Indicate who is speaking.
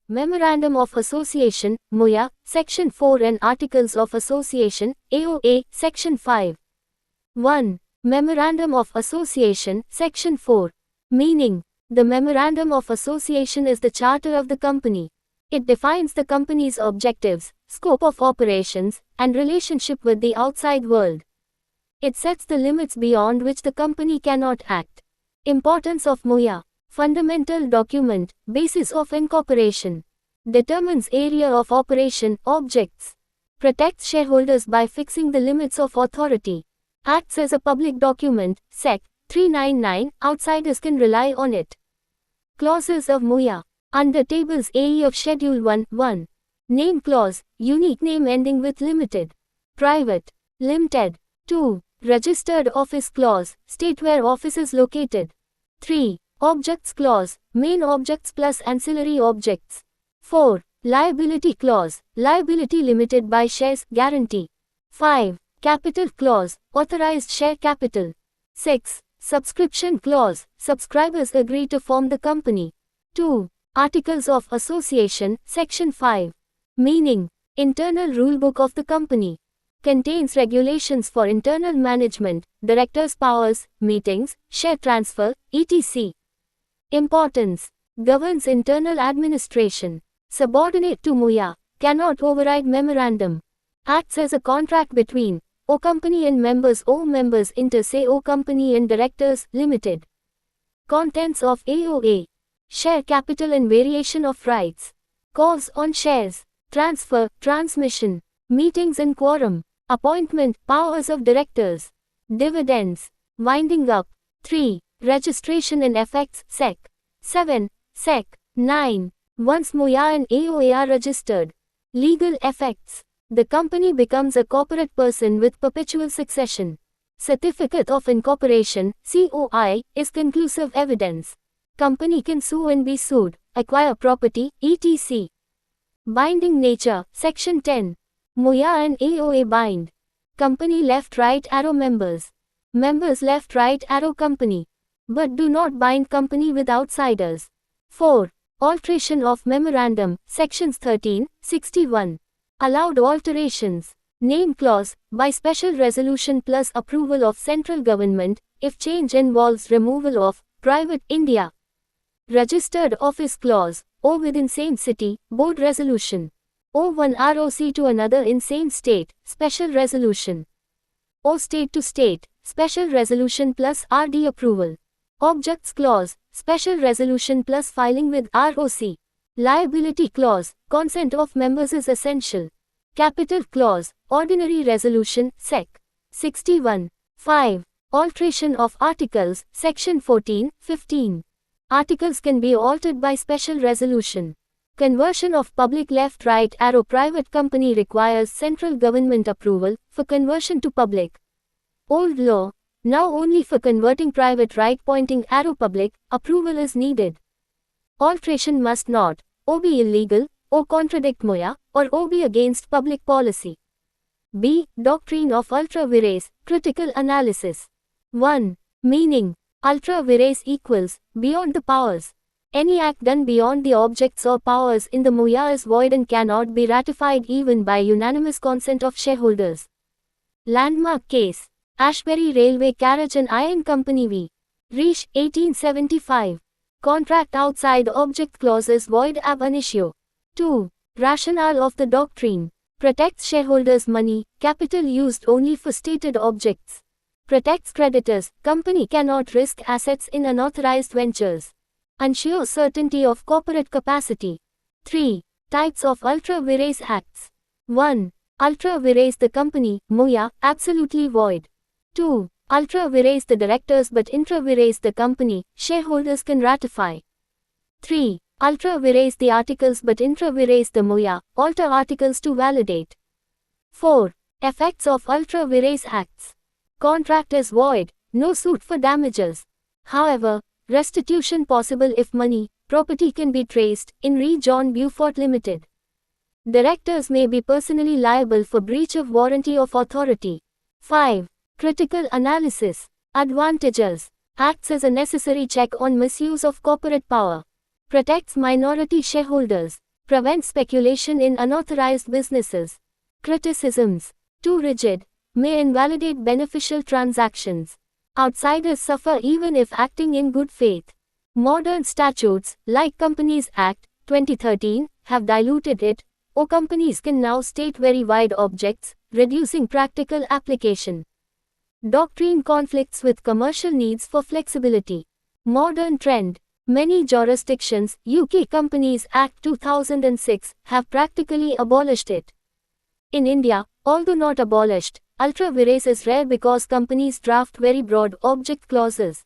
Speaker 1: Memorandum of Association, MOA, Section 4 and Articles of Association, AOA, Section 5. 1. Memorandum of Association, Section 4. Meaning. The Memorandum of Association is the charter of the company. It defines the company's objectives, scope of operations, and relationship with the outside world. It sets the limits beyond which the company cannot act. Importance of MOA. Fundamental document, basis of incorporation. Determines area of operation, objects. Protects shareholders by fixing the limits of authority. Acts as a public document, Sec. 399, outsiders can rely on it. Clauses of MOA. Under Tables AE of Schedule 1, 1. Name clause, unique name ending with limited. Private. Limited. 2. Registered office clause, state where office is located. 3. Objects clause, main objects plus ancillary objects. 4. Liability clause, liability limited by shares, guarantee. 5. Capital clause, authorized share capital. 6. Subscription clause, subscribers agree to form the company. 2. Articles of Association, Section 5. Meaning. Internal rulebook of the company. Contains regulations for internal management, directors' powers, meetings, share transfer, etc. Importance. Governs internal administration. Subordinate to MOA. Cannot override memorandum. Acts as a contract between O Company and members O members inter se O Company and Directors, Limited. Contents of AOA. Share capital and variation of rights. Calls on shares. Transfer, transmission. Meetings and quorum. Appointment, powers of directors. Dividends. Winding up. 3. Registration and effects, Sec. 7. Sec. 9. Once MOA and AOA are registered. Legal effects. The company becomes a corporate person with perpetual succession. Certificate of Incorporation, COI, is conclusive evidence. Company can sue and be sued, acquire property, etc. Binding nature, Section 10. MOA and AOA bind. Company left-right arrow members. Members left-right arrow company. But do not bind company with outsiders. 4. Alteration of Memorandum, Sections 13, 61. Allowed alterations. Name clause, by special resolution plus approval of central government, if change involves removal of, private, India. Registered office clause, or within same city, board resolution. Or one ROC to another in same state, special resolution. Or state to state, special resolution plus RD approval. Objects clause, special resolution plus filing with ROC. Liability clause, consent of members is essential. Capital clause, ordinary resolution, Sec. 61. 5. Alteration of articles, Section 14, 15. Articles can be altered by special resolution. Conversion of public left-right arrow private company requires central government approval for conversion to public. Old law. Now only for converting private right-pointing arrow public, approval is needed. Alteration must not, or be illegal, or contradict MOA, or be against public policy. B. Doctrine of ultra vires, critical analysis. 1. Meaning. Ultra vires equals, beyond the powers. Any act done beyond the objects or powers in the MOA is void and cannot be ratified even by unanimous consent of shareholders. Landmark case. Ashbury Railway Carriage and Iron Company v. Riche, 1875. Contract outside object clause is void ab initio. 2. Rationale of the doctrine. Protects shareholders' money, capital used only for stated objects. Protects creditors, company cannot risk assets in unauthorized ventures. Ensures certainty of corporate capacity. 3. Types of ultra vires acts. 1. Ultra vires the company, MOA, absolutely void. 2. Ultra vires the directors but intra vires the company, shareholders can ratify. 3. Ultra vires the articles but intra vires the MOA, alter articles to validate. 4. Effects of ultra vires acts. Contract is void, no suit for damages. However, restitution possible if money, property can be traced, in re John Beaufort Limited. Directors may be personally liable for breach of warranty of authority. 5. Critical analysis. Advantages. Acts as a necessary check on misuse of corporate power. Protects minority shareholders. Prevent speculation in unauthorized businesses. Criticisms. Too rigid. May invalidate beneficial transactions. Outsiders suffer even if acting in good faith. Modern statutes, like Companies Act, 2013, have diluted it, or companies can now state very wide objects, reducing practical application. Doctrine conflicts with commercial needs for flexibility. Modern trend. Many jurisdictions, UK Companies Act 2006, have practically abolished it. In India, although not abolished, ultra vires is rare because companies draft very broad object clauses.